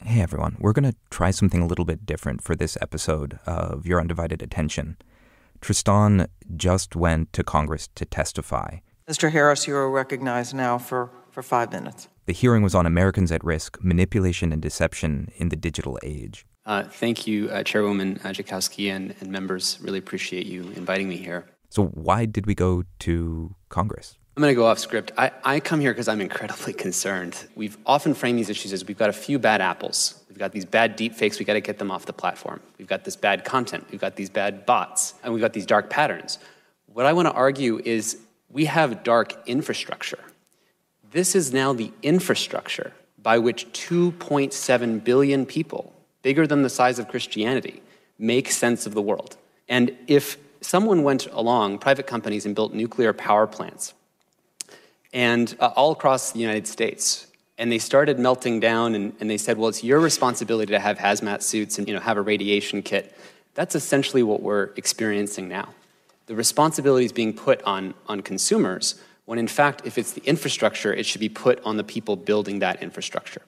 Hey everyone, we're going to try something a little bit different for this episode of Your Undivided Attention. Tristan just went to Congress to testify. Mr. Harris, you are recognized now for 5 minutes. The hearing was on Americans at Risk, Manipulation and Deception in the Digital Age. Thank you, Chairwoman Jakowski and members. Really appreciate you inviting me here. So why did we go to Congress? I'm going to go off script. I come here because I'm incredibly concerned. We've often framed these issues as we've got a few bad apples. We've got these bad deep fakes. We've got to get them off the platform. We've got this bad content. We've got these bad bots. And we've got these dark patterns. What I want to argue is we have dark infrastructure. This is now the infrastructure by which 2.7 billion people, bigger than the size of Christianity, make sense of the world. And if someone went along, private companies, and built nuclear power plants, and all across the United States, and they started melting down, and they said, well, it's your responsibility to have hazmat suits and have a radiation kit. That's essentially what we're experiencing now. The responsibility is being put on consumers, when in fact, if it's the infrastructure, it should be put on the people building that infrastructure.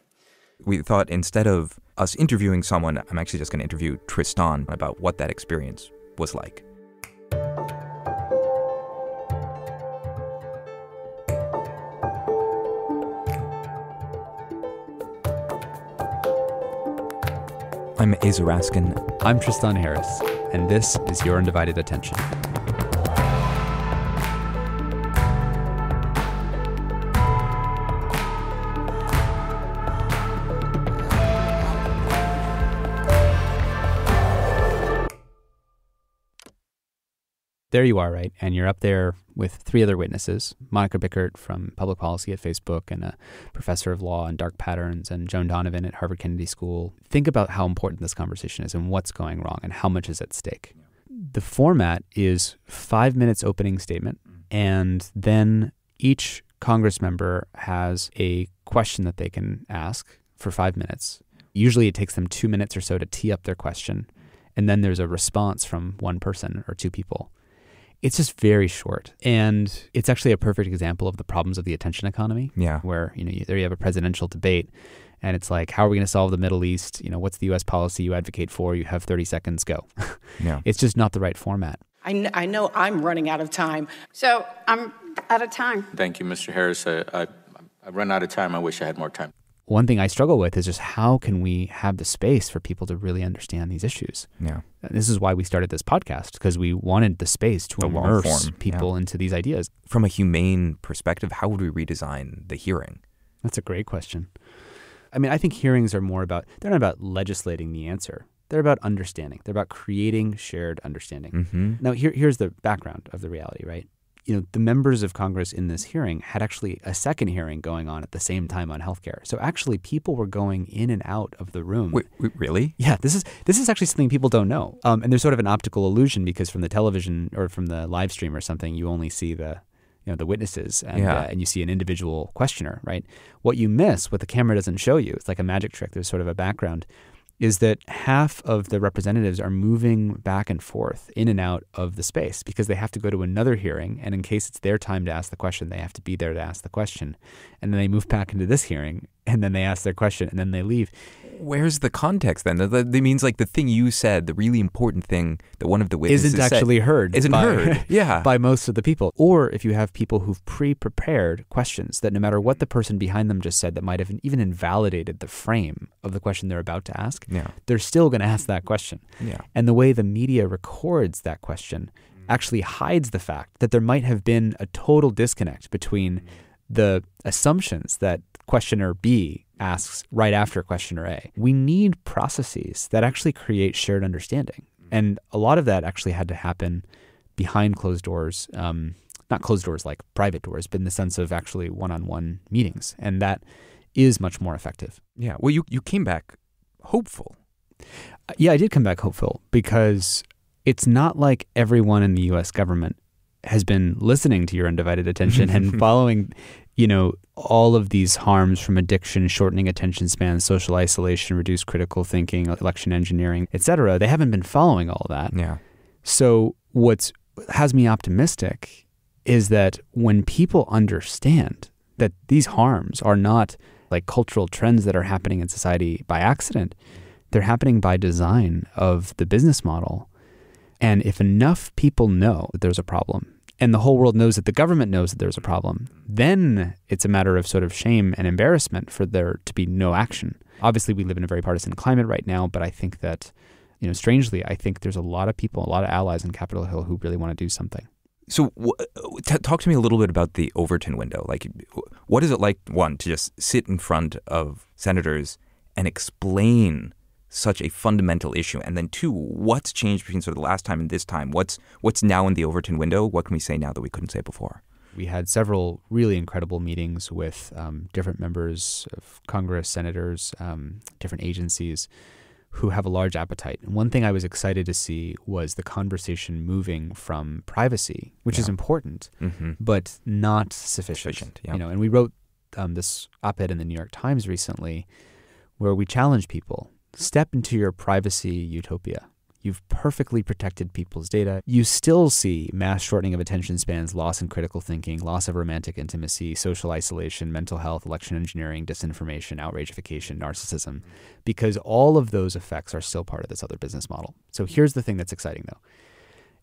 We thought instead of us interviewing someone, I'm actually just going to interview Tristan about what that experience was like. I'm Asa Raskin. I'm Tristan Harris, and this is Your Undivided Attention. There you are, right? And you're up there with three other witnesses, Monica Bickert from Public Policy at Facebook and a professor of law and dark patterns, and Joan Donovan at Harvard Kennedy School. Think about how important this conversation is and what's going wrong and how much is at stake. The format is 5 minutes opening statement, and then each Congress member has a question that they can ask for 5 minutes. Usually it takes them 2 minutes or so to tee up their question, and then there's a response from one person or two people. It's just very short. And it's actually a perfect example of the problems of the attention economy. Yeah. Where, there you have a presidential debate and it's like, how are we going to solve the Middle East? What's the U.S. policy you advocate for? You have 30 seconds, go. Yeah. It's just not the right format. I know I'm running out of time. So I'm out of time. Thank you, Mr. Harris. I run out of time. I wish I had more time. One thing I struggle with is just how can we have the space for people to really understand these issues? Yeah. This is why we started this podcast, because we wanted the space to immerse people into these ideas. From a humane perspective, how would we redesign the hearing? That's a great question. I mean, I think hearings are they're not about legislating the answer. They're about understanding. They're about creating shared understanding. Mm-hmm. Now, here's the background of the reality, right? The members of Congress in this hearing had actually a second hearing going on at the same time on healthcare. So actually, people were going in and out of the room. Wait, really? Yeah, this is actually something people don't know. And there's sort of an optical illusion because from the television or from the live stream or something, you only see the witnesses and you see an individual questioner, right? What you miss, what the camera doesn't show you, it's like a magic trick. There's sort of a background. Is that half of the representatives are moving back and forth in and out of the space because they have to go to another hearing, and in case it's their time to ask the question, they have to be there to ask the question. And then they move back into this hearing, and then they ask their question, and then they leave. Where's the context then? That means like the thing you said, the really important thing that one of the witnesses isn't actually said, heard. Isn't heard, yeah. By most of the people. Or if you have people who've pre-prepared questions that no matter what the person behind them just said that might have even invalidated the frame of the question they're about to ask, they're still going to ask that question. Yeah. And the way the media records that question actually hides the fact that there might have been a total disconnect between the assumptions that questioner B asks right after questioner A. We need processes that actually create shared understanding. And a lot of that actually had to happen behind closed doors, not closed doors like private doors, but in the sense of actually one-on-one meetings. And that is much more effective. Yeah. Well, you came back hopeful. Yeah, I did come back hopeful because it's not like everyone in the U.S. government has been listening to Your Undivided Attention and following, all of these harms from addiction, shortening attention spans, social isolation, reduced critical thinking, election engineering, et cetera. They haven't been following all of that. Yeah. So what has me optimistic is that when people understand that these harms are not like cultural trends that are happening in society by accident. They're happening by design of the business model. And if enough people know that there's a problem, and the whole world knows that the government knows that there's a problem, then it's a matter of sort of shame and embarrassment for there to be no action. Obviously, we live in a very partisan climate right now, but I think that, strangely, I think there's a lot of people, a lot of allies in Capitol Hill who really want to do something. So talk to me a little bit about the Overton window. Like, what is it like, one, to just sit in front of senators and explain such a fundamental issue? And then two, what's changed between sort of the last time and this time? What's now in the Overton window? What can we say now that we couldn't say before? We had several really incredible meetings with different members of Congress, senators, different agencies who have a large appetite. And one thing I was excited to see was the conversation moving from privacy, which is important, but not sufficient. Yeah. And we wrote this op-ed in the New York Times recently where we challenge people. Step into your privacy utopia. You've perfectly protected people's data. You still see mass shortening of attention spans, loss in critical thinking, loss of romantic intimacy, social isolation, mental health, election engineering, disinformation, outrageification, narcissism, because all of those effects are still part of this other business model. So here's the thing that's exciting, though.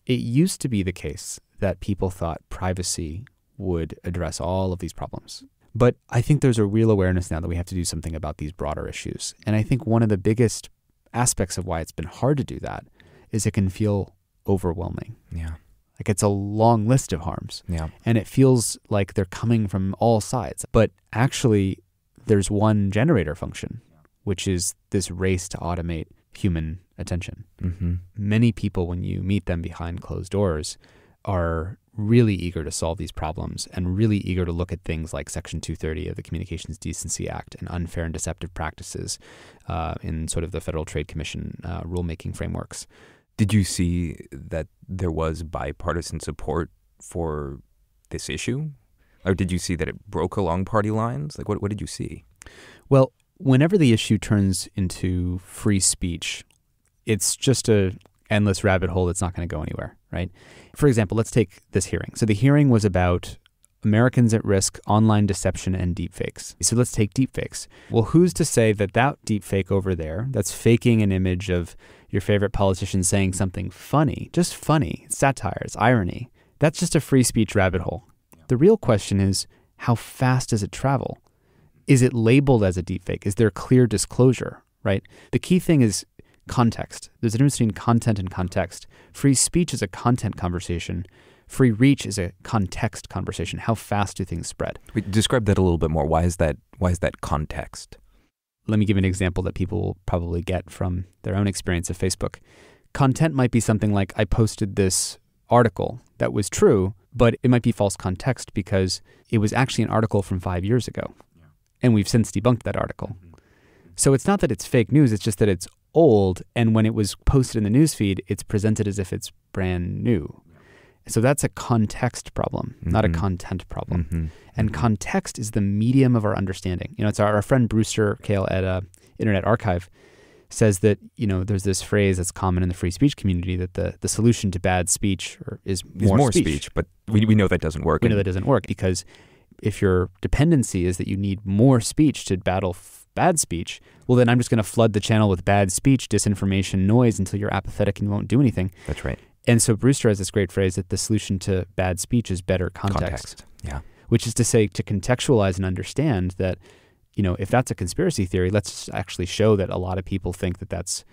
It used to be the case that people thought privacy would address all of these problems. But I think there's a real awareness now that we have to do something about these broader issues. And I think one of the biggest aspects of why it's been hard to do that is it can feel overwhelming. Yeah. Like it's a long list of harms. Yeah. And it feels like they're coming from all sides. But actually, there's one generator function, which is this race to automate human attention. Mm-hmm. Many people, when you meet them behind closed doors, are really eager to solve these problems and really eager to look at things like Section 230 of the Communications Decency Act and unfair and deceptive practices in sort of the Federal Trade Commission rulemaking frameworks. Did you see that there was bipartisan support for this issue? Or did you see that it broke along party lines? Like, what did you see? Well, whenever the issue turns into free speech, it's just a endless rabbit hole that's not going to go anywhere, right? For example, let's take this hearing. So the hearing was about Americans at risk, online deception, and deepfakes. So let's take deepfakes. Well, who's to say that deepfake over there, that's faking an image of your favorite politician saying something funny, just funny, it's satire, it's irony, that's just a free speech rabbit hole. The real question is, how fast does it travel? Is it labeled as a deepfake? Is there clear disclosure, right? The key thing is context. There's a difference between content and context. Free speech is a content conversation. Free reach is a context conversation. How fast do things spread? Describe that a little bit more. Why is that context? Let me give an example that people will probably get from their own experience of Facebook. Content might be something like, I posted this article that was true, but it might be false context because it was actually an article from 5 years ago. And we've since debunked that article. So it's not that it's fake news, it's just that it's old, and when it was posted in the newsfeed, it's presented as if it's brand new. So that's a context problem, not a content problem. And context is the medium of our understanding. It's our friend Brewster Kahle at Internet Archive says that, there's this phrase that's common in the free speech community that the solution to bad speech is more speech. But we know that doesn't work. We know that doesn't work because if your dependency is that you need more speech to battle bad speech, well, then I'm just going to flood the channel with bad speech, disinformation, noise until you're apathetic and you won't do anything. That's right. And so Brewster has this great phrase that the solution to bad speech is better context. Yeah. Which is to say, to contextualize and understand that, if that's a conspiracy theory, let's actually show that a lot of people think that that's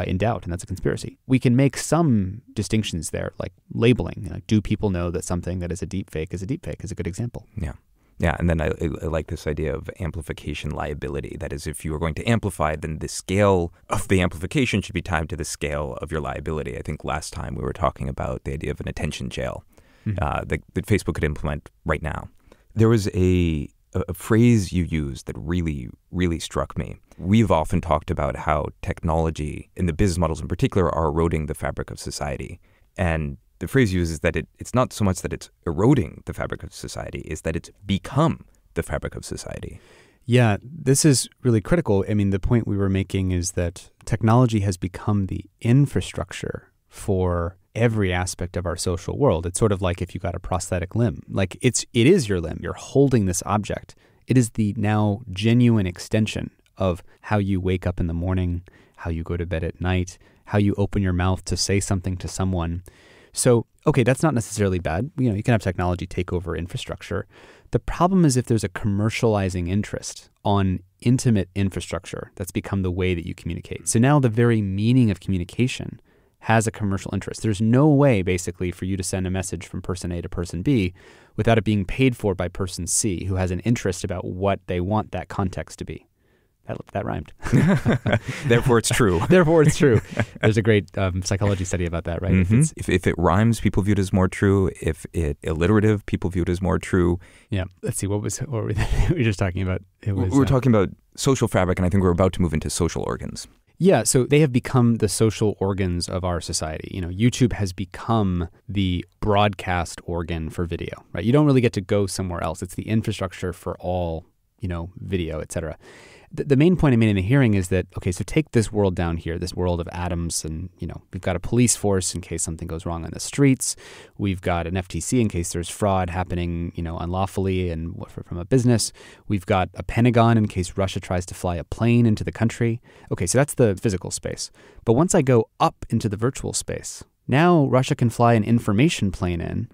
in doubt and that's a conspiracy. We can make some distinctions there, like labeling. Do people know that something that is a deep fake is a good example. Yeah. Yeah, and then I like this idea of amplification liability. That is, if you are going to amplify, then the scale of the amplification should be timed to the scale of your liability. I think last time we were talking about the idea of an attention jail that Facebook could implement right now. There was a phrase you used that really, really struck me. We've often talked about how technology, and the business models in particular, are eroding the fabric of society. And the phrase used is that it's not so much that it's eroding the fabric of society, it's that it's become the fabric of society. Yeah, this is really critical. I mean, the point we were making is that technology has become the infrastructure for every aspect of our social world. It's sort of like if you got a prosthetic limb. Like it is your limb. You're holding this object. It is the now genuine extension of how you wake up in the morning, how you go to bed at night, how you open your mouth to say something to someone. So, okay, that's not necessarily bad. You can have technology take over infrastructure. The problem is if there's a commercializing interest on intimate infrastructure that's become the way that you communicate. So now the very meaning of communication has a commercial interest. There's no way, basically, for you to send a message from person A to person B without it being paid for by person C, who has an interest about what they want that context to be. That rhymed. Therefore, it's true. Therefore, it's true. There's a great psychology study about that, right? Mm-hmm. If it rhymes, people view it as more true. If it alliterative, people view it as more true. Yeah. Let's see. What were we just talking about? We're talking about social fabric, and I think we're about to move into social organs. Yeah, so they have become the social organs of our society. YouTube has become the broadcast organ for video, right? You don't really get to go somewhere else. It's the infrastructure for all, video, et cetera. The main point I made in the hearing is that, okay, so take this world down here, this world of atoms, and, we've got a police force in case something goes wrong on the streets. We've got an FTC in case there's fraud happening, unlawfully and from a business. We've got a Pentagon in case Russia tries to fly a plane into the country. Okay, so that's the physical space. But once I go up into the virtual space, now Russia can fly an information plane in.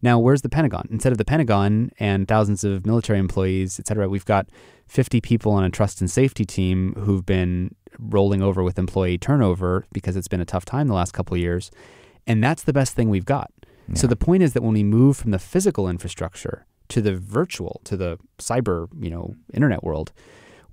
Now, where's the Pentagon? Instead of the Pentagon and thousands of military employees, et cetera, we've got 50 people on a trust and safety team who've been rolling over with employee turnover because it's been a tough time the last couple of years. And that's the best thing we've got. Yeah. So the point is that when we move from the physical infrastructure to the virtual, to the cyber, internet world,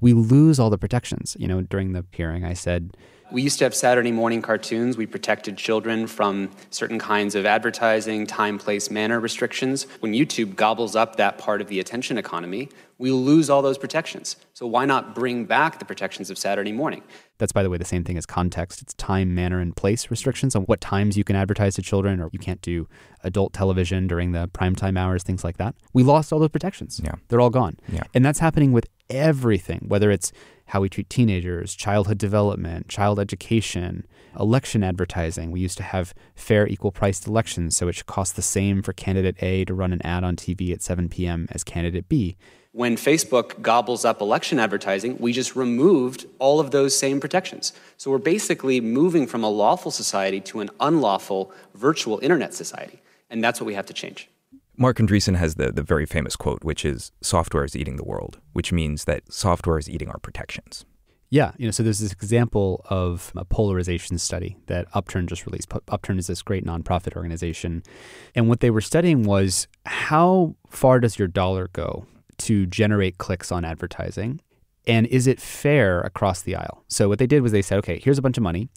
we lose all the protections. During the hearing, I said, we used to have Saturday morning cartoons. We protected children from certain kinds of advertising, time, place, manner restrictions. When YouTube gobbles up that part of the attention economy, we lose all those protections. So why not bring back the protections of Saturday morning? That's, by the way, the same thing as context. It's time, manner, and place restrictions on what times you can advertise to children, or you can't do adult television during the primetime hours, things like that. We lost all those protections. Yeah. They're all gone. Yeah. And that's happening with everything, whether it's how we treat teenagers, childhood development, child education, election advertising. We used to have fair, equal-priced elections, so it should cost the same for candidate A to run an ad on TV at 7 p.m. as candidate B. When Facebook gobbles up election advertising, we just removed all of those same protections. So we're basically moving from a lawful society to an unlawful virtual internet society. And that's what we have to change. Marc Andreessen has the very famous quote, which is, software is eating the world, which means that software is eating our protections. Yeah, so there's this example of a polarization study that Upturn just released. Upturn is this great nonprofit organization. And what they were studying was, how far does your dollar go to generate clicks on advertising? And is it fair across the aisle? So what they did was they said, okay, here's a bunch of money.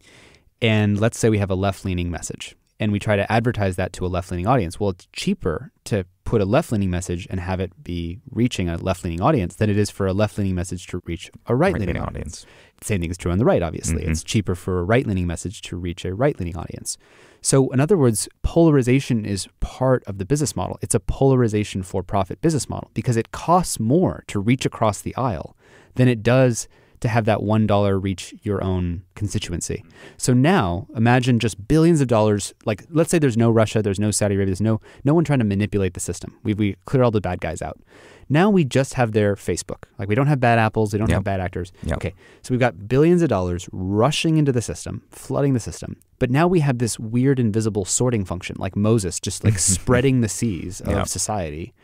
And let's say we have a left-leaning message, and we try to advertise that to a left-leaning audience. Well, it's cheaper to put a left-leaning message and have it be reaching a left-leaning audience than it is for a left-leaning message to reach a right-leaning audience. Same thing is true on the right, obviously. Mm-hmm. It's cheaper for a right-leaning message to reach a right-leaning audience. So in other words, polarization is part of the business model. It's a polarization for profit business model because it costs more to reach across the aisle than it does to have that $1 reach your own constituency. So now imagine just billions of dollars, like let's say there's no Russia, there's no Saudi Arabia, there's no one trying to manipulate the system. We clear all the bad guys out. Now we just have their Facebook. Like we don't have bad apples, they don't have bad actors. Yep. Okay, so we've got billions of dollars rushing into the system, flooding the system. But now we have this weird invisible sorting function, like Moses, just like spreading the seas of society,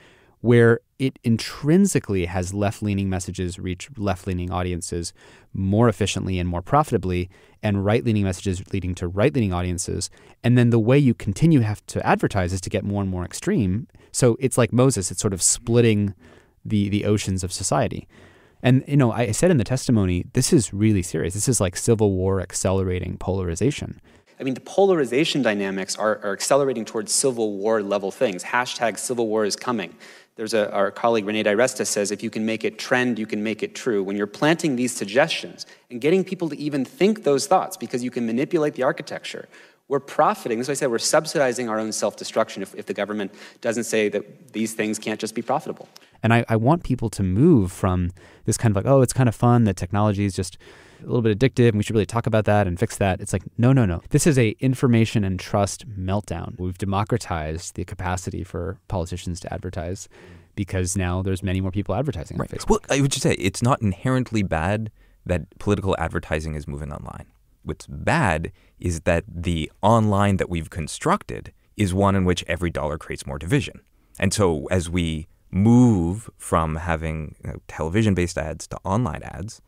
where it intrinsically has left-leaning messages reach left-leaning audiences more efficiently and more profitably, and right-leaning messages leading to right-leaning audiences. And then the way you continue have to advertise is to get more and more extreme. So it's like Moses, it's sort of splitting the oceans of society. And, I said in the testimony, this is really serious. This is like Civil War accelerating polarization. I mean, the polarization dynamics are accelerating towards Civil War level things. Hashtag Civil War is coming. There's our colleague Renee DiResta says, if you can make it trend, you can make it true. When you're planting these suggestions and getting people to even think those thoughts because you can manipulate the architecture, we're profiting. That's why I said we're subsidizing our own self-destruction if the government doesn't say that these things can't just be profitable. And I want people to move from this kind of like, oh, it's kind of fun that technology is just a little bit addictive and we should really talk about that and fix that. It's like, no. This is a information and trust meltdown. We've democratized the capacity for politicians to advertise because now there's many more people advertising on Facebook. Well, I would just say it's not inherently bad that political advertising is moving online. What's bad is that the online that we've constructed is one in which every dollar creates more division. And so as we move from having television-based ads to online ads,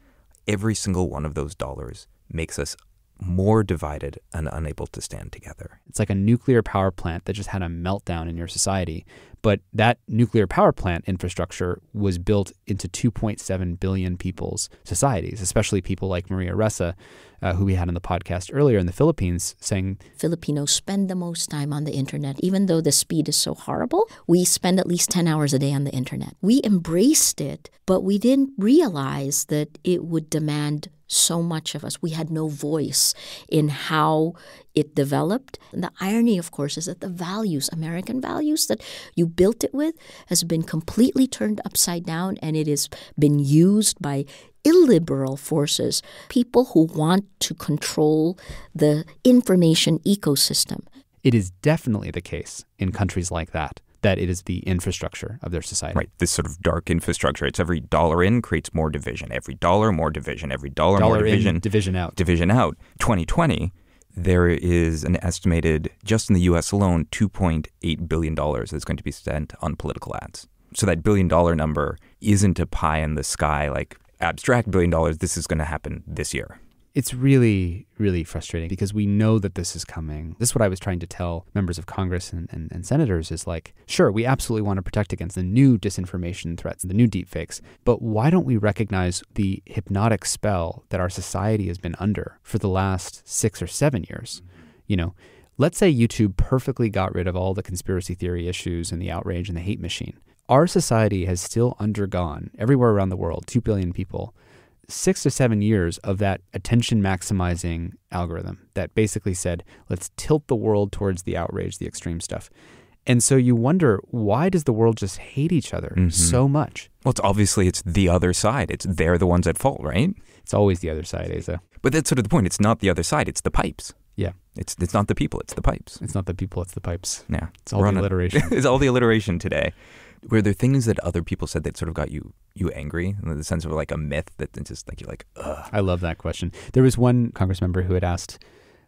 every single one of those dollars makes us more divided and unable to stand together. It's like a nuclear power plant that just had a meltdown in your society. But that nuclear power plant infrastructure was built into 2.7 billion people's societies, especially people like Maria Ressa, who we had on the podcast earlier in the Philippines, saying Filipinos spend the most time on the internet. Even though the speed is so horrible, we spend at least 10 hours a day on the internet. We embraced it, but we didn't realize that it would demand so much of us. We had no voice in how it developed. And the irony, of course, is that the values, American values that you built it with, has been completely turned upside down, and it has been used by illiberal forces, people who want to control the information ecosystem. It is definitely the case in countries like that it is the infrastructure of their society. Right, this sort of dark infrastructure. It's every dollar in creates more division. Every dollar, more division. Every dollar more division. In, division out. Division out. 2020, there is an estimated, just in the U.S. alone, $2.8 billion that's going to be spent on political ads. So that $1 billion number isn't a pie in the sky, like abstract $1 billion. This is going to happen this year. It's really, really frustrating because we know that this is coming. This is what I was trying to tell members of Congress and senators is like, sure, we absolutely want to protect against the new disinformation threats, the new deepfakes, but why don't we recognize the hypnotic spell that our society has been under for the last 6 or 7 years? You know, let's say YouTube perfectly got rid of all the conspiracy theory issues and the outrage and the hate machine. Our society has still undergone, everywhere around the world, 2 billion people, 6 to 7 years of that attention maximizing algorithm that basically said, let's tilt the world towards the outrage, the extreme stuff. And so you wonder, why does the world just hate each other so much? Well, it's the other side. They're the ones at fault, right? It's always the other side, Asa. But that's sort of the point. It's not the other side. It's the pipes. Yeah. It's not the people. It's the pipes. It's not the people. It's the pipes. Yeah. It's all the alliteration. It's all the alliteration today. Were there things that other people said that sort of got you angry, in the sense of like a myth that just like you're like, ugh? I love that question. There was one Congress member who had asked,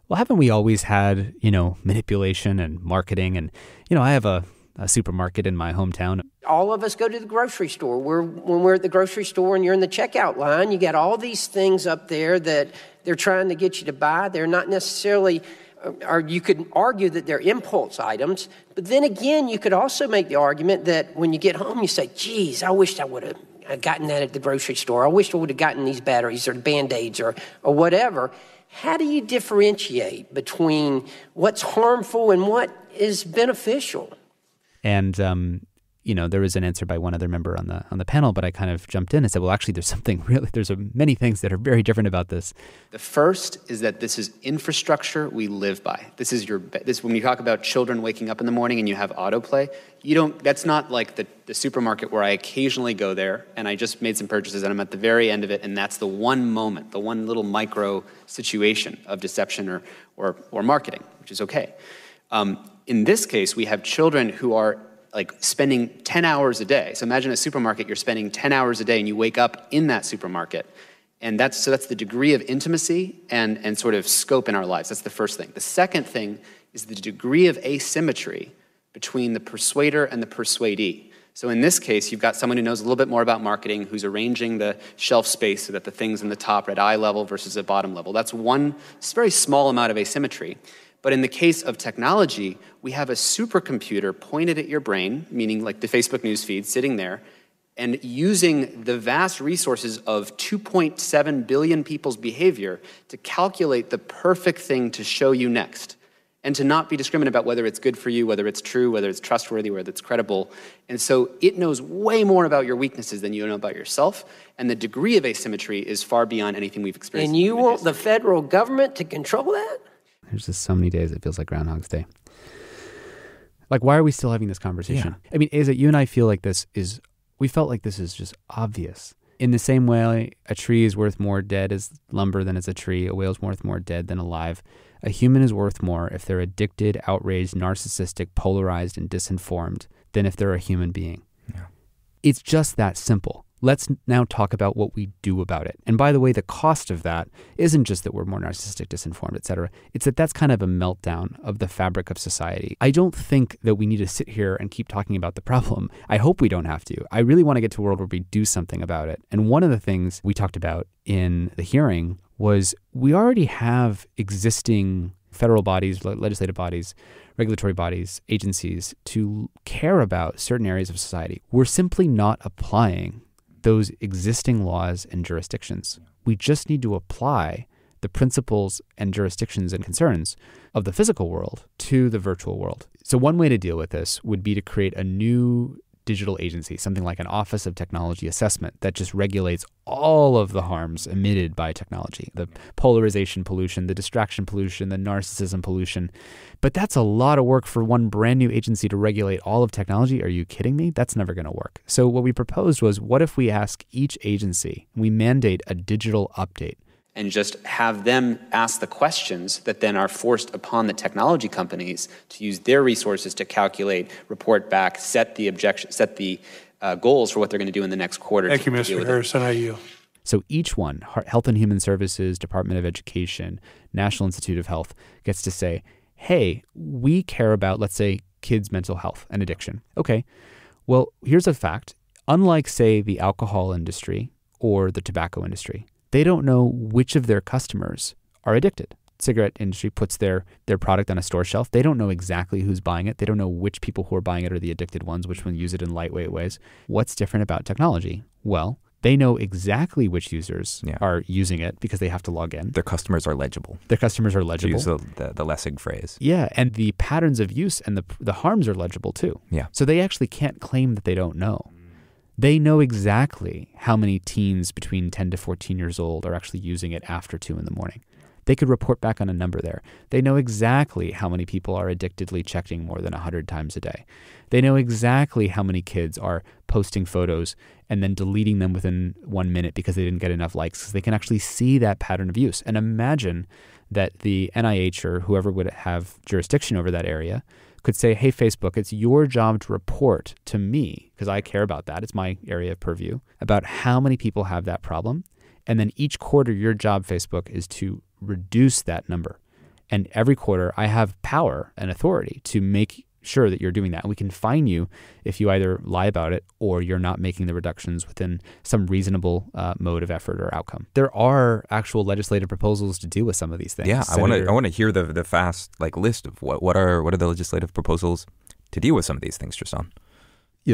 well, haven't we always had, manipulation and marketing? And, I have a supermarket in my hometown. All of us go to the grocery store. When we're at the grocery store and you're in the checkout line, you got all these things up there that they're trying to get you to buy. They're not necessarily... or you could argue that they're impulse items, but then again, you could also make the argument that when you get home, you say, geez, I wish I would have gotten that at the grocery store. I wish I would have gotten these batteries or Band-Aids or whatever. How do you differentiate between what's harmful and what is beneficial? And, there was an answer by one other member on the panel, but I kind of jumped in and said, well, actually, there's many things that are very different about this. The first is that this is infrastructure we live by. This is when you talk about children waking up in the morning and you have autoplay, that's not like the supermarket where I occasionally go there and I just made some purchases and I'm at the very end of it, and that's the one moment, the one little micro situation of deception or marketing, which is okay. In this case, we have children who are like spending 10 hours a day. So imagine a supermarket, you're spending 10 hours a day and you wake up in that supermarket. And that's the degree of intimacy and sort of scope in our lives. That's the first thing. The second thing is the degree of asymmetry between the persuader and the persuadee. So in this case, you've got someone who knows a little bit more about marketing, who's arranging the shelf space so that the things in the top are at eye level versus at bottom level. That's one very small amount of asymmetry. But in the case of technology, we have a supercomputer pointed at your brain, meaning like the Facebook news feed sitting there, and using the vast resources of 2.7 billion people's behavior to calculate the perfect thing to show you next, and to not be discriminate about whether it's good for you, whether it's true, whether it's trustworthy, whether it's credible. And so it knows way more about your weaknesses than you know about yourself, and the degree of asymmetry is far beyond anything we've experienced. And you want the federal government to control that? There's just so many days it feels like Groundhog's Day. Like, why are we still having this conversation? Yeah. I mean, Asa, you and I feel like we felt like this is just obvious. In the same way, a tree is worth more dead as lumber than as a tree. A whale's worth more dead than alive. A human is worth more if they're addicted, outraged, narcissistic, polarized, and disinformed than if they're a human being. Yeah. It's just that simple. Let's now talk about what we do about it. And by the way, the cost of that isn't just that we're more narcissistic, disinformed, et cetera. It's that that's kind of a meltdown of the fabric of society. I don't think that we need to sit here and keep talking about the problem. I hope we don't have to. I really want to get to a world where we do something about it. And one of the things we talked about in the hearing was we already have existing federal bodies, legislative bodies, regulatory bodies, agencies to care about certain areas of society. We're simply not applying those existing laws and jurisdictions. We just need to apply the principles and jurisdictions and concerns of the physical world to the virtual world. So one way to deal with this would be to create a new digital agency, something like an Office of Technology Assessment that just regulates all of the harms emitted by technology, the polarization pollution, the distraction pollution, the narcissism pollution. But that's a lot of work for one brand new agency to regulate all of technology. Are you kidding me? That's never going to work. So what we proposed was, what if we ask each agency, we mandate a digital update, and just have them ask the questions that then are forced upon the technology companies to use their resources to calculate, report back, set the goals for what they're going to do in the next quarter. Thank you, Mr. Harrison. I yield. So each one, Health and Human Services, Department of Education, National Institute of Health, gets to say, hey, we care about, let's say, kids' mental health and addiction. Okay, well, here's a fact. Unlike, say, the alcohol industry or the tobacco industry, they don't know which of their customers are addicted. Cigarette industry puts their product on a store shelf. They don't know exactly who's buying it. They don't know which people who are buying it are the addicted ones, which one use it in lightweight ways. What's different about technology? Well, they know exactly which users are using it because they have to log in. Their customers are legible. Their customers are legible. To use the Lessig phrase. Yeah, and the patterns of use and the harms are legible too. Yeah. So they actually can't claim that they don't know. They know exactly how many teens between 10 to 14 years old are actually using it after 2 in the morning. They could report back on a number there. They know exactly how many people are addictedly checking more than 100 times a day. They know exactly how many kids are posting photos and then deleting them within 1 minute because they didn't get enough likes, because they can actually see that pattern of use. And imagine that the NIH or whoever would have jurisdiction over that area could say, hey, Facebook, it's your job to report to me, because I care about that. It's my area of purview, about how many people have that problem. And then each quarter, your job, Facebook, is to reduce that number. And every quarter, I have power and authority to make sure that you're doing that. And we can fine you if you either lie about it or you're not making the reductions within some reasonable mode of effort or outcome. There are actual legislative proposals to deal with some of these things. Yeah, I want to hear the fast list of what are the legislative proposals to deal with some of these things, Tristan.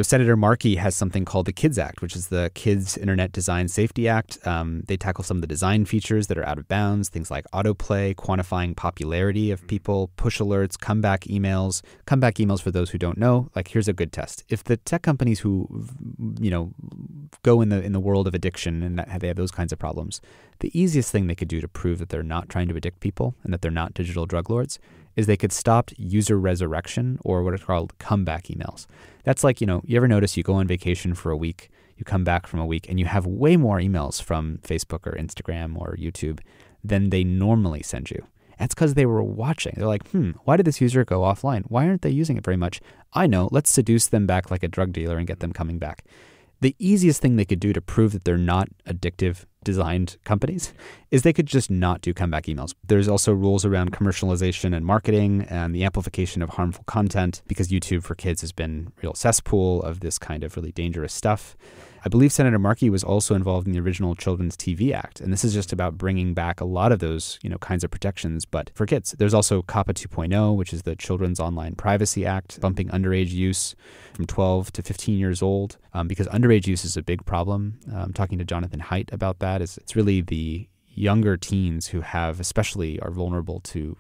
Senator Markey has something called the KIDS Act, which is the Kids Internet Design Safety Act. They tackle some of the design features that are out of bounds, things like autoplay, quantifying popularity of people, push alerts, comeback emails. Comeback emails, for those who don't know, like, here's a good test. If the tech companies who, go in the world of addiction and they have those kinds of problems, the easiest thing they could do to prove that they're not trying to addict people and that they're not digital drug lords is they could stop user resurrection, or what are called comeback emails. That's like, you ever notice you go on vacation for a week, you come back from a week, and you have way more emails from Facebook or Instagram or YouTube than they normally send you. That's because they were watching. They're like, why did this user go offline? Why aren't they using it very much? I know, let's seduce them back like a drug dealer and get them coming back. The easiest thing they could do to prove that they're not addictive designed companies is they could just not do comeback emails. There's also rules around commercialization and marketing and the amplification of harmful content, because YouTube for Kids has been a real cesspool of this kind of really dangerous stuff. I believe Senator Markey was also involved in the original Children's TV Act, and this is just about bringing back a lot of those, kinds of protections, but for kids. There's also COPPA 2.0, which is the Children's Online Privacy Act, bumping underage use from 12 to 15 years old, because underage use is a big problem. I'm talking to Jonathan Haidt about that. It's really the younger teens who especially are vulnerable to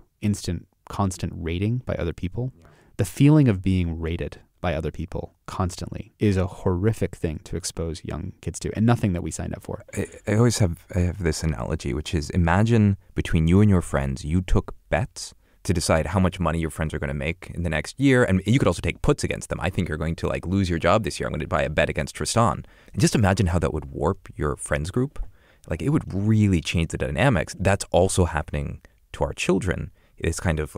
constant rating by other people. The feeling of being rated by other people constantly is a horrific thing to expose young kids to, and nothing that we signed up for. I always have this analogy, which is, imagine between you and your friends, you took bets to decide how much money your friends are going to make in the next year, and you could also take puts against them. I think you're going to lose your job this year. I'm going to buy a bet against Tristan. And just imagine how that would warp your friends group. It would really change the dynamics. That's also happening to our children. It's kind of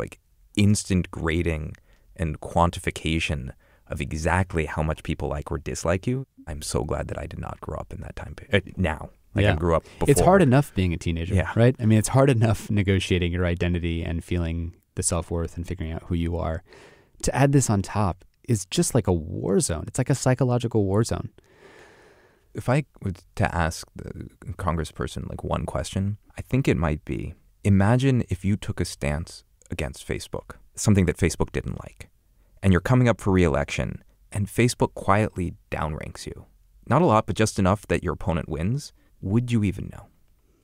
instant grading and quantification of exactly how much people like or dislike you. I'm so glad that I did not grow up in that time period. Now. Like I grew up before. It's hard enough being a teenager, Yeah. right? I mean, it's hard enough negotiating your identity and feeling the self-worth and figuring out who you are. To add this on top is just like a war zone. It's like a psychological war zone. If I was to ask the congressperson like one question, I think it might be, imagine if you took a stance against Facebook, something that Facebook didn't like, and you're coming up for re-election, and Facebook quietly downranks you. Not a lot, but just enough that your opponent wins. Would you even know?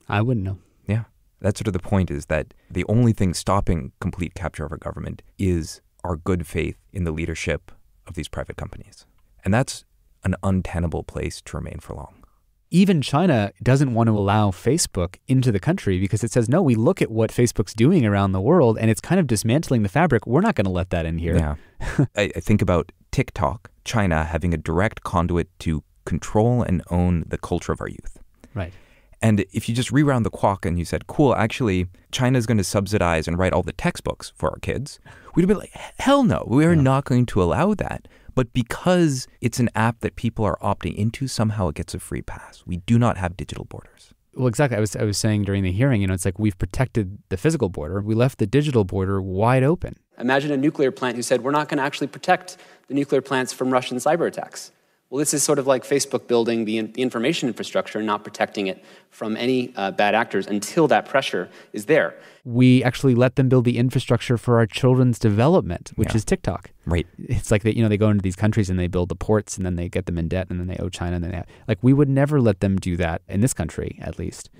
I wouldn't know. Yeah. That's sort of the point, is that the only thing stopping complete capture of our government is our good faith in the leadership of these private companies. And that's an untenable place to remain for long. Even China doesn't want to allow Facebook into the country because it says, no, we look at what Facebook's doing around the world and it's kind of dismantling the fabric. We're not going to let that in here. Yeah. I think about TikTok, China having a direct conduit to control and own the culture of our youth. Right. And if you just rewound the clock and you said, cool, actually, China's going to subsidize and write all the textbooks for our kids, we'd be like, hell no, we're not going to allow that. But because it's an app that people are opting into, somehow it gets a free pass. We do not have digital borders. Well, exactly. I was saying during the hearing, it's like we've protected the physical border. We left the digital border wide open. Imagine a nuclear plant who said, we're not going to actually protect the nuclear plants from Russian cyber attacks. Well, this is sort of like Facebook building the information infrastructure and not protecting it from any bad actors until that pressure is there. We actually let them build the infrastructure for our children's development, which is TikTok. Right. It's like they go into these countries and they build the ports and then they get them in debt and then they owe China. And then we would never let them do that in this country, at least.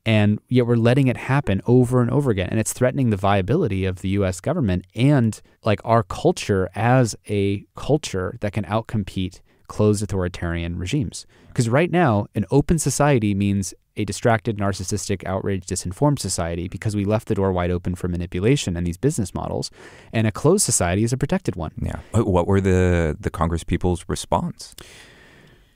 And yet we're letting it happen over and over again. And it's threatening the viability of the U.S. government and like our culture as a culture that can outcompete closed authoritarian regimes. Because right now, an open society means a distracted, narcissistic, outraged, disinformed society because we left the door wide open for manipulation and these business models. And a closed society is a protected one. Yeah. What were the Congress people's response?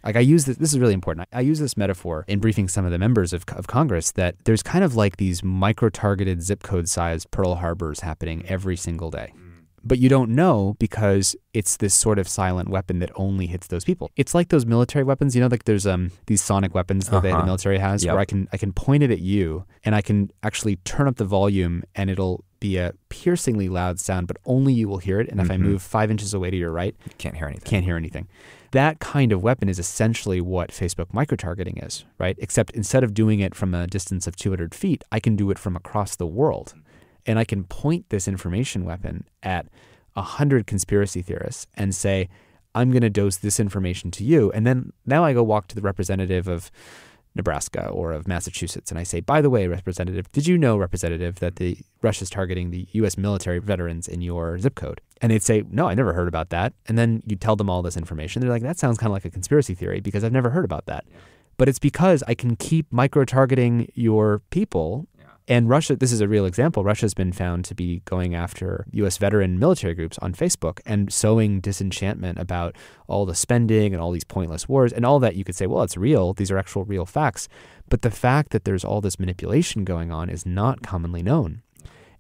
Like I use this is really important. I use this metaphor in briefing some of the members of Congress that there's kind of like these micro-targeted zip code-sized Pearl Harbors happening every single day. But you don't know because it's this sort of silent weapon that only hits those people. It's like those military weapons, like there's these sonic weapons that the military has where I can point it at you and I can actually turn up the volume and it'll be a piercingly loud sound, but only you will hear it. And if I move 5 inches away to your right, you can't hear anything. That kind of weapon is essentially what Facebook micro-targeting is, right? Except instead of doing it from a distance of 200 feet, I can do it from across the world. And I can point this information weapon at 100 conspiracy theorists and say, I'm going to dose this information to you. And then now I go walk to the representative of Nebraska or of Massachusetts. And I say, by the way, representative, did you know, representative, that Russia's targeting the U.S. military veterans in your zip code? And they'd say, no, I never heard about that. And then you tell them all this information. They're like, that sounds kind of like a conspiracy theory because I've never heard about that. But it's because I can keep micro-targeting your people. And Russia, this is a real example, Russia's been found to be going after U.S. veteran military groups on Facebook and sowing disenchantment about all the spending and all these pointless wars and all that. You could say, well, it's real. These are actual real facts. But the fact that there's all this manipulation going on is not commonly known.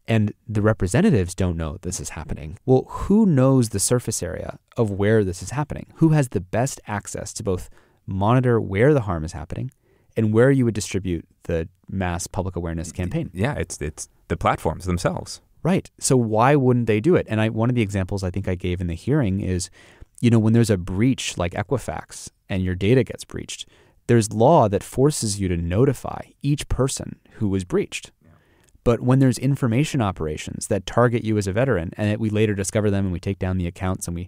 And the representatives don't know this is happening. Well, who knows the surface area of where this is happening? Who has the best access to both monitor where the harm is happening and where you would distribute the mass public awareness campaign? Yeah, it's the platforms themselves. Right. So why wouldn't they do it? And one of the examples I think I gave in the hearing is, when there's a breach like Equifax and your data gets breached, there's law that forces you to notify each person who was breached. Yeah. But when there's information operations that target you as a veteran and we later discover them and we take down the accounts and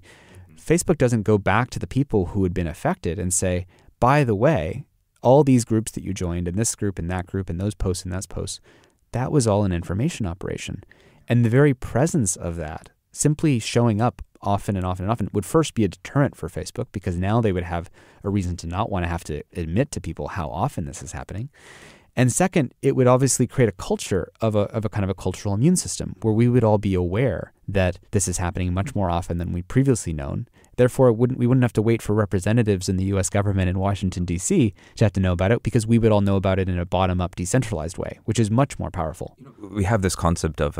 Facebook doesn't go back to the people who had been affected and say, by the way, all these groups that you joined and this group and that group and those posts and that posts, that was all an information operation. And the very presence of that, simply showing up often and often and often, would first be a deterrent for Facebook because now they would have a reason to not want to have to admit to people how often this is happening. And second, it would obviously create a culture of a kind of a cultural immune system where we would all be aware that this is happening much more often than we'd previously known. Therefore, we wouldn't have to wait for representatives in the U.S. government in Washington, D.C. to have to know about it because we would all know about it in a bottom-up, decentralized way, which is much more powerful. We have this concept of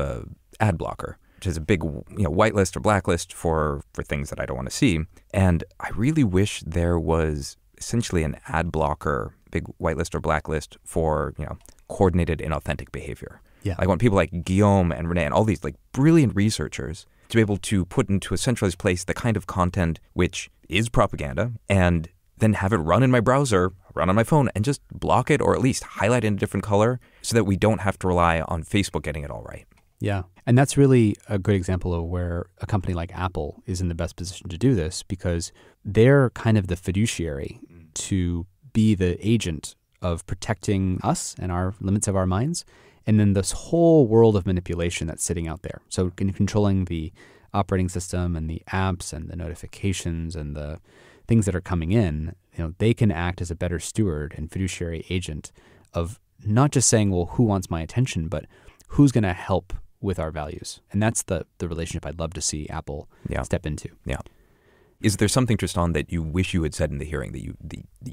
ad blocker. which is a big, whitelist or blacklist for things that I don't want to see. And I really wish there was essentially an ad blocker, big whitelist or blacklist for, coordinated inauthentic behavior. Yeah. I want people like Guillaume and Renee and all these like brilliant researchers to be able to put into a centralized place the kind of content which is propaganda and then have it run in my browser, run on my phone, and just block it or at least highlight it in a different color so that we don't have to rely on Facebook getting it all right. Yeah. And that's really a good example of where a company like Apple is in the best position to do this, because they're kind of the fiduciary to be the agent of protecting us and our limits of our minds, and then this whole world of manipulation that's sitting out there. So controlling the operating system and the apps and the notifications and the things that are coming in, they can act as a better steward and fiduciary agent of not just saying, well, who wants my attention, but who's going to help with our values. And that's the relationship I'd love to see Apple step into. Yeah. Is there something, Tristan, that you wish you had said in the hearing that you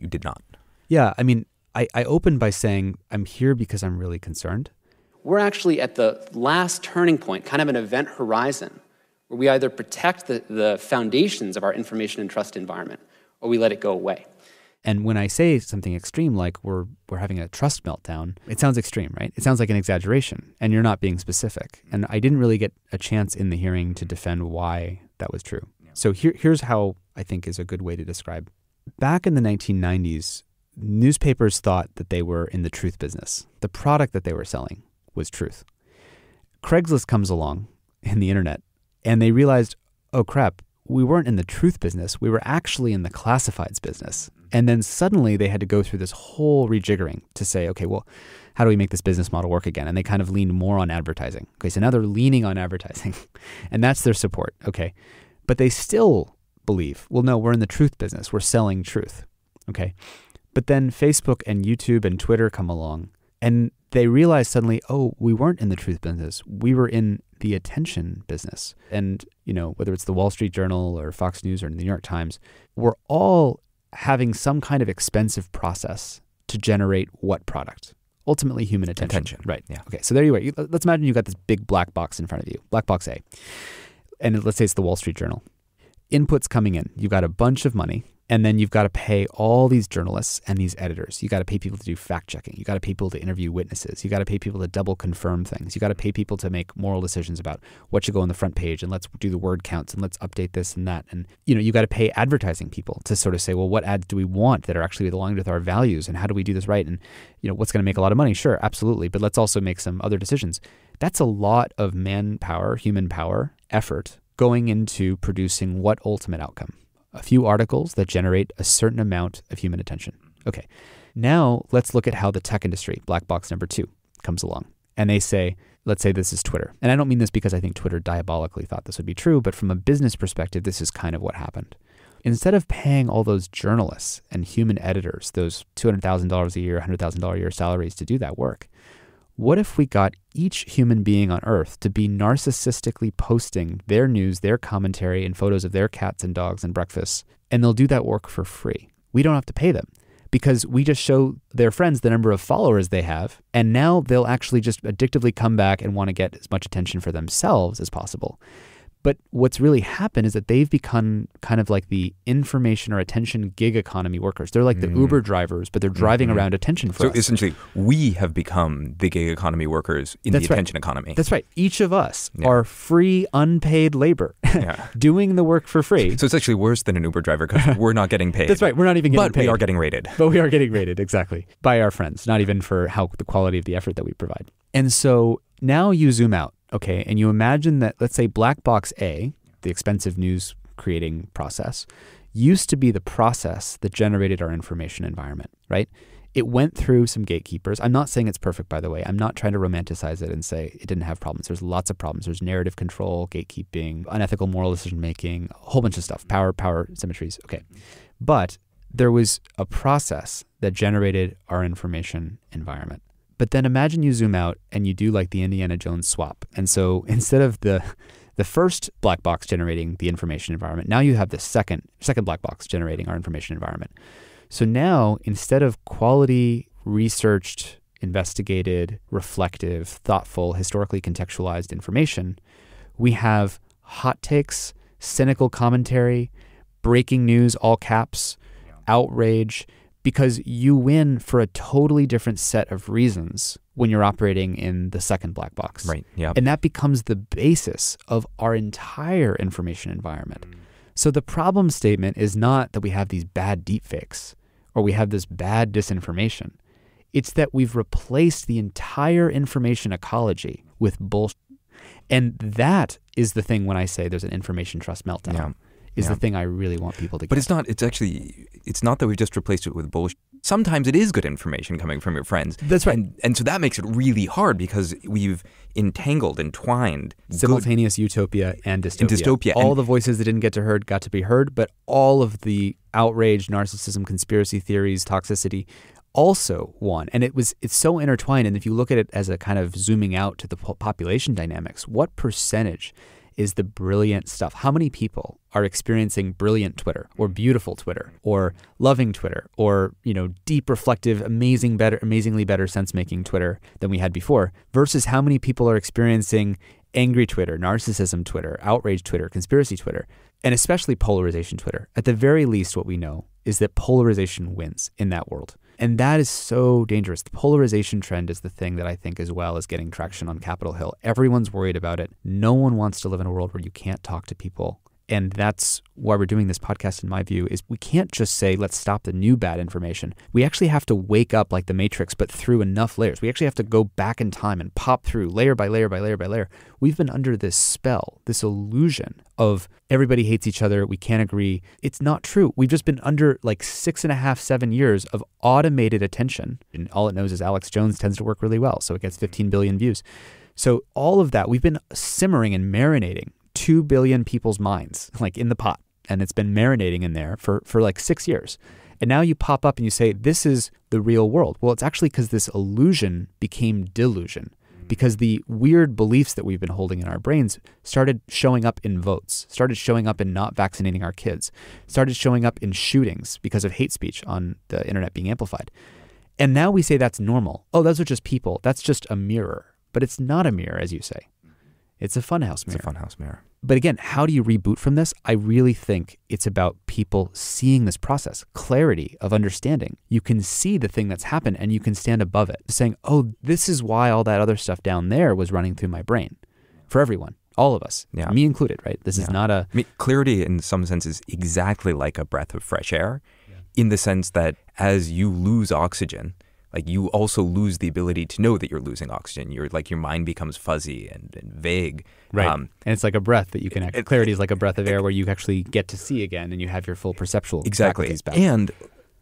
did not? Yeah. I mean, I opened by saying I'm here because I'm really concerned. We're actually at the last turning point, kind of an event horizon, where we either protect the foundations of our information and trust environment, or we let it go away. And when I say something extreme, like we're having a trust meltdown, it sounds extreme, right? It sounds like an exaggeration, and you're not being specific. And I didn't really get a chance in the hearing to defend why that was true. So here's how I think is a good way to describe. Back in the 1990s, newspapers thought that they were in the truth business. The product that they were selling was truth. Craigslist comes along in the internet, and they realized, oh crap, we weren't in the truth business. We were actually in the classifieds business. And then suddenly they had to go through this whole rejiggering to say, okay, well, how do we make this business model work again? And they kind of leaned more on advertising. Okay, so now they're leaning on advertising, and that's their support. Okay, but they still believe, well, no, we're in the truth business. We're selling truth. Okay, but then Facebook and YouTube and Twitter come along, and they realize suddenly, oh, we weren't in the truth business. We were in the attention business. And, whether it's the Wall Street Journal or Fox News or the New York Times, we're all having some kind of expensive process to generate what product? Ultimately, human attention. Right. Yeah. Okay. So there you are. Let's imagine you've got this big black box in front of you, black box A. And let's say it's the Wall Street Journal. Inputs coming in. You've got a bunch of money. And then you've got to pay all these journalists and these editors. You got to pay people to do fact checking. You got to pay people to interview witnesses. You got to pay people to double confirm things. You got to pay people to make moral decisions about what should go on the front page, and let's do the word counts, and let's update this and that. And you got to pay advertising people to sort of say, well, what ads do we want that are actually aligned with our values, and how do we do this right? And what's going to make a lot of money? Sure, absolutely, but let's also make some other decisions. That's a lot of manpower, human power, effort going into producing what ultimate outcome? A few articles that generate a certain amount of human attention. Okay, now let's look at how the tech industry, black box number 2, comes along. And they say, let's say this is Twitter. And I don't mean this because I think Twitter diabolically thought this would be true, but from a business perspective, this is kind of what happened. Instead of paying all those journalists and human editors, those $200,000 a year, $100,000 a year salaries to do that work, what if we got each human being on Earth to be narcissistically posting their news, their commentary, and photos of their cats and dogs and breakfasts, and they'll do that work for free? We don't have to pay them because we just show their friends the number of followers they have, and now they'll actually just addictively come back and want to get as much attention for themselves as possible. But what's really happened is that they've become kind of like the information or attention gig economy workers. They're like the Uber drivers, but they're driving around attention for us. So essentially, we have become the gig economy workers in the attention economy. That's right. Each of us are free, unpaid labor doing the work for free. So it's actually worse than an Uber driver because we're not getting paid. That's right. We're not even getting paid. But we are getting rated. But we are getting rated, exactly, by our friends, not even for the quality of the effort that we provide. And so now you zoom out. Okay, and you imagine that, let's say black box A, the expensive news creating process, used to be the process that generated our information environment, right? It went through some gatekeepers. I'm not saying it's perfect, by the way. I'm not trying to romanticize it and say it didn't have problems. There's lots of problems. There's narrative control, gatekeeping, unethical moral decision making, a whole bunch of stuff, power symmetries. Okay, but there was a process that generated our information environment. But then imagine you zoom out and you do like the Indiana Jones swap. And so instead of the first black box generating the information environment, now you have the second black box generating our information environment. So now instead of quality, researched, investigated, reflective, thoughtful, historically contextualized information, We have hot takes, cynical commentary, breaking news, all caps, outrage, because you win for a totally different set of reasons when you're operating in the second black box. Right. Yeah. And that becomes the basis of our entire information environment. So the problem statement is not that we have these bad deepfakes or we have this bad disinformation. It's that we've replaced the entire information ecology with bullshit. And that is the thing when I say there's an information trust meltdown. Is the thing I really want people to get. But it's not that we've just replaced it with bullshit. Sometimes it is good information coming from your friends. That's right. And so that makes it really hard because we've entwined simultaneous utopia and dystopia. All the voices that didn't get to heard got to be heard, but all of the outrage, narcissism, conspiracy theories, toxicity also won. And it's so intertwined. And if you look at it as a kind of zooming out to the population dynamics, what percentage is the brilliant stuff? How many people are experiencing brilliant Twitter or beautiful Twitter or loving Twitter or, deep, reflective, amazingly better sense-making Twitter than we had before versus how many people are experiencing angry Twitter, narcissism Twitter, outrage Twitter, conspiracy Twitter, and especially polarization Twitter? At the very least, what we know is that polarization wins in that world. And that is so dangerous. The polarization trend is the thing that I think as well is getting traction on Capitol Hill. Everyone's worried about it. No one wants to live in a world where you can't talk to people. And that's why we're doing this podcast, in my view, is we can't just say, let's stop the new bad information. We actually have to wake up like the Matrix, but through enough layers. We actually have to go back in time and pop through layer by layer by layer by layer. We've been under this spell, this illusion of everybody hates each other, we can't agree. It's not true. We've just been under like 6.5, 7 years of automated attention. And all it knows is Alex Jones tends to work really well, so it gets 15 billion views. So all of that, we've been simmering and marinating 2 billion people's minds, like in the pot. And it's been marinating in there for like 6 years. And now you pop up and you say, this is the real world. Well, it's actually because this illusion became delusion. Because the weird beliefs that we've been holding in our brains started showing up in votes, started showing up in not vaccinating our kids, started showing up in shootings because of hate speech on the internet being amplified. And now we say that's normal. Oh, those are just people. That's just a mirror. But it's not a mirror, as you say. It's a funhouse mirror. It's a funhouse mirror. But again, how do you reboot from this? I really think it's about people seeing this process, clarity of understanding. You can see the thing that's happened and you can stand above it, saying, oh, this is why all that other stuff down there was running through my brain. For everyone, all of us, me included, right? This is not a... clarity in some sense is exactly like a breath of fresh air in the sense that as you lose oxygen, like you also lose the ability to know that you're losing oxygen. Your mind becomes fuzzy and vague. Right. And it's like a breath that you can clarity is like a breath of air where you actually get to see again and you have your full perceptual faculties back. And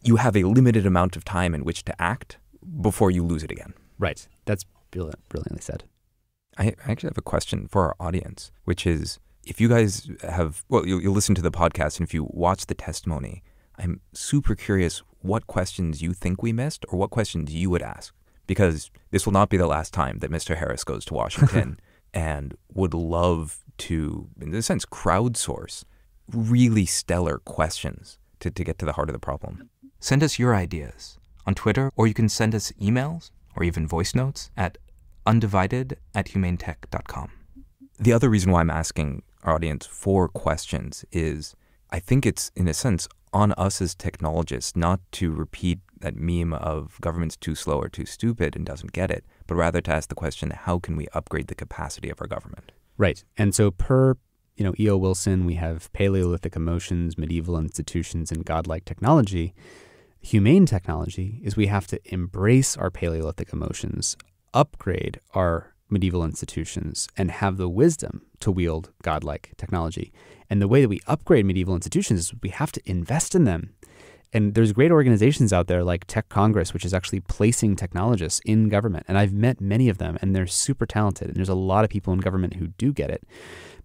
you have a limited amount of time in which to act before you lose it again. Right. That's brilliantly said. I actually have a question for our audience, which is if you guys have, you'll listen to the podcast and if you watch the testimony, I'm super curious what questions you think we missed or what questions you would ask, because this will not be the last time that Mr. Harris goes to Washington and would love to, in a sense, crowdsource really stellar questions to get to the heart of the problem. Send us your ideas on Twitter, or you can send us emails or even voice notes at undivided@humanetech.com. The other reason why I'm asking our audience for questions is I think it's, in a sense, on us as technologists not to repeat that meme of government's too slow or too stupid and doesn't get it, but rather to ask the question, how can we upgrade the capacity of our government? Right. And so per, E.O. Wilson, we have Paleolithic emotions, medieval institutions, and godlike technology. Humane technology is we have to embrace our Paleolithic emotions, upgrade our medieval institutions, and have the wisdom to wield godlike technology. And the way that we upgrade medieval institutions is we have to invest in them. And there's great organizations out there like Tech Congress, which is actually placing technologists in government. And I've met many of them, and they're super talented. And there's a lot of people in government who do get it.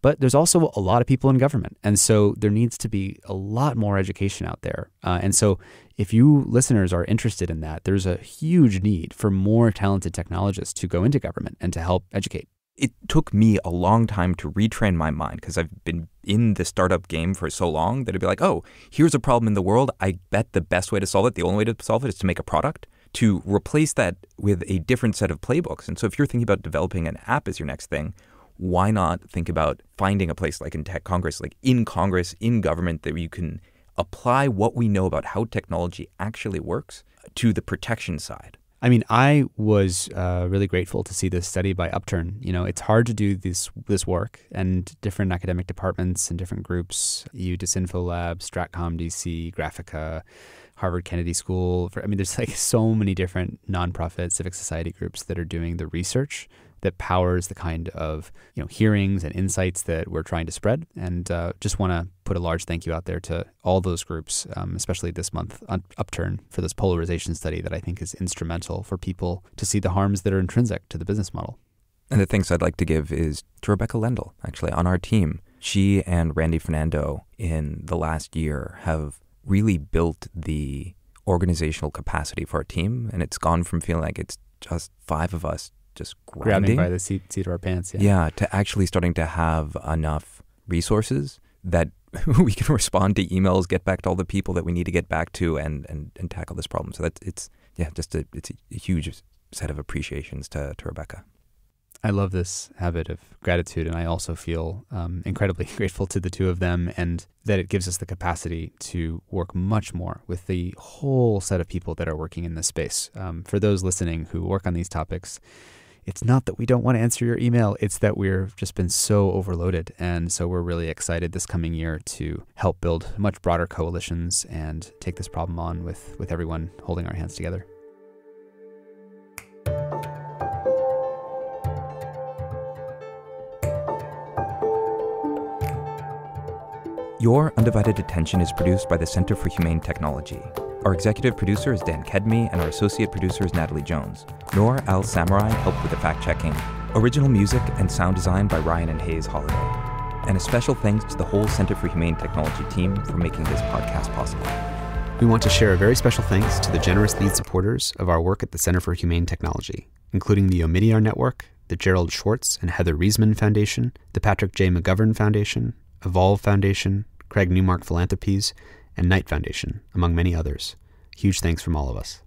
But there's also a lot of people in government. And so there needs to be a lot more education out there. And so if you listeners are interested in that, there's a huge need for more talented technologists to go into government and to help educate. It took me a long time to retrain my mind because I've been in the startup game for so long that it'd be like, oh, here's a problem in the world. I bet the best way to solve it, the only way to solve it is to make a product, to replace that with a different set of playbooks. And so if you're thinking about developing an app as your next thing, why not think about finding a place like in Tech Congress, like in Congress, in government, that you can apply what we know about how technology actually works to the protection side? I mean, I was really grateful to see this study by Upturn. You know, it's hard to do this work, and different academic departments and different groups, Disinfo Lab, Stratcom DC, Graphica, Harvard Kennedy School. There's like so many different nonprofit civic society groups that are doing the research that powers the kind of hearings and insights that we're trying to spread. And just want to put a large thank you out there to all those groups, especially this month on Upturn, for this polarization study that I think is instrumental for people to see the harms that are intrinsic to the business model. And the thanks I'd like to give is to Rebecca Lendl, actually, on our team. She and Randy Fernando in the last year have really built the organizational capacity for our team. And it's gone from feeling like it's just 5 of us just grabbing by the seat of our pants. Yeah, to actually starting to have enough resources that we can respond to emails, get back to all the people that we need to get back to, and tackle this problem. So it's a huge set of appreciations to Rebecca. I love this habit of gratitude, and I also feel incredibly grateful to the two of them, and that it gives us the capacity to work much more with the whole set of people that are working in this space. For those listening who work on these topics, it's not that we don't want to answer your email, it's that we've just been so overloaded. And so we're really excited this coming year to help build much broader coalitions and take this problem on with everyone holding our hands together. Your Undivided Attention is produced by the Center for Humane Technology. Our executive producer is Dan Kedmi, and our associate producer is Natalie Jones. Noor Al-Samurai helped with the fact-checking. Original music and sound design by Ryan and Hayes Holiday. And a special thanks to the whole Center for Humane Technology team for making this podcast possible. We want to share a very special thanks to the generous lead supporters of our work at the Center for Humane Technology, including the Omidyar Network, the Gerald Schwartz and Heather Reisman Foundation, the Patrick J. McGovern Foundation, Evolve Foundation, Craig Newmark Philanthropies, and Knight Foundation, among many others. Huge thanks from all of us.